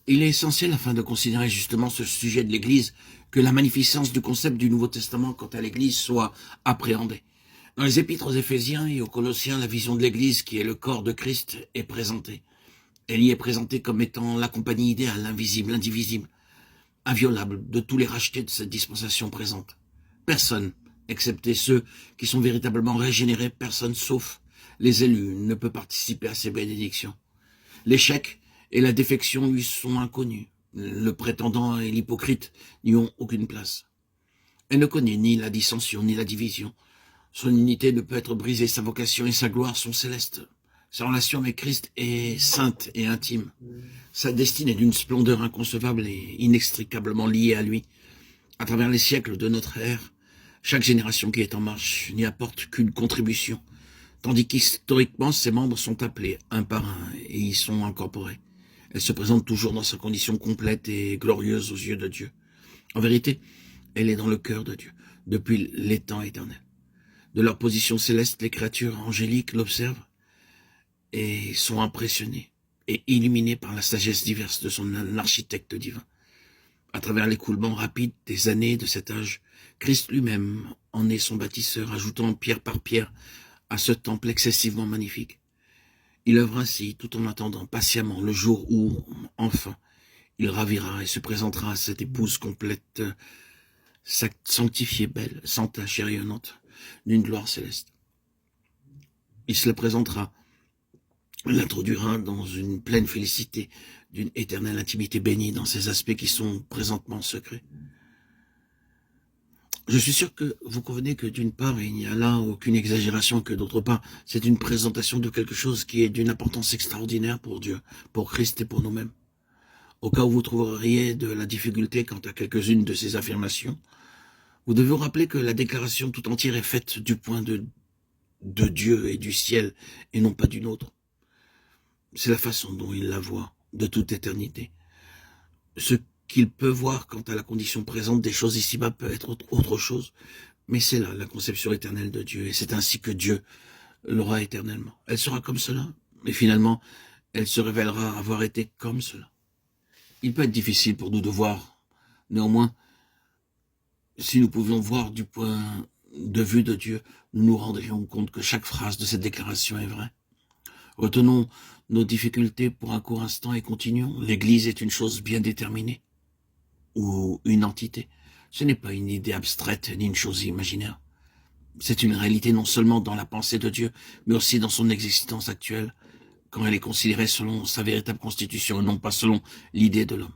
Il est essentiel, afin de considérer justement ce sujet de l'Église, que la magnificence du concept du Nouveau Testament quant à l'Église soit appréhendée. Dans les épîtres aux Éphésiens et aux Colossiens, la vision de l'Église, qui est le corps de Christ, est présentée. Elle y est présentée comme étant la compagnie idéale, invisible, indivisible, inviolable de tous les rachetés de cette dispensation présente. Personne, excepté ceux qui sont véritablement régénérés, personne sauf les élus, ne peut participer à ces bénédictions. L'échec et la défection lui sont inconnus. Le prétendant et l'hypocrite n'y ont aucune place. Elle ne connaît ni la dissension ni la division. Son unité ne peut être brisée, sa vocation et sa gloire sont célestes. Sa relation avec Christ est sainte et intime. Sa destinée est d'une splendeur inconcevable et inextricablement liée à lui. À travers les siècles de notre ère, chaque génération qui est en marche n'y apporte qu'une contribution, tandis qu'historiquement ses membres sont appelés un par un et y sont incorporés. Elle se présente toujours dans sa condition complète et glorieuse aux yeux de Dieu. En vérité, elle est dans le cœur de Dieu, depuis les temps éternels. De leur position céleste, les créatures angéliques l'observent et sont impressionnées et illuminées par la sagesse diverse de son architecte divin. À travers l'écoulement rapide des années de cet âge, Christ lui-même en est son bâtisseur, ajoutant pierre par pierre à ce temple excessivement magnifique. Il œuvre ainsi, tout en attendant patiemment le jour où, enfin, il ravira et se présentera à cette épouse complète, sanctifiée, belle, sans tache et rayonnante, d'une gloire céleste. Il se la présentera, l'introduira dans une pleine félicité, d'une éternelle intimité bénie dans ces aspects qui sont présentement secrets. Je suis sûr que vous convenez que d'une part, il n'y a là aucune exagération, que d'autre part, c'est une présentation de quelque chose qui est d'une importance extraordinaire pour Dieu, pour Christ et pour nous-mêmes. Au cas où vous trouveriez de la difficulté quant à quelques-unes de ces affirmations, vous devez vous rappeler que la déclaration tout entière est faite du point de Dieu et du ciel, et non pas d'une autre. C'est la façon dont il la voit, de toute éternité. Ce qu'il peut voir quant à la condition présente des choses ici-bas peut être autre chose, mais c'est là la conception éternelle de Dieu, et c'est ainsi que Dieu l'aura éternellement. Elle sera comme cela, mais finalement, elle se révélera avoir été comme cela. Il peut être difficile pour nous de voir, néanmoins, si nous pouvions voir du point de vue de Dieu, nous nous rendrions compte que chaque phrase de cette déclaration est vraie. Retenons nos difficultés pour un court instant et continuons. L'Église est une chose bien déterminée, ou une entité. Ce n'est pas une idée abstraite ni une chose imaginaire. C'est une réalité non seulement dans la pensée de Dieu, mais aussi dans son existence actuelle, quand elle est considérée selon sa véritable constitution et non pas selon l'idée de l'homme.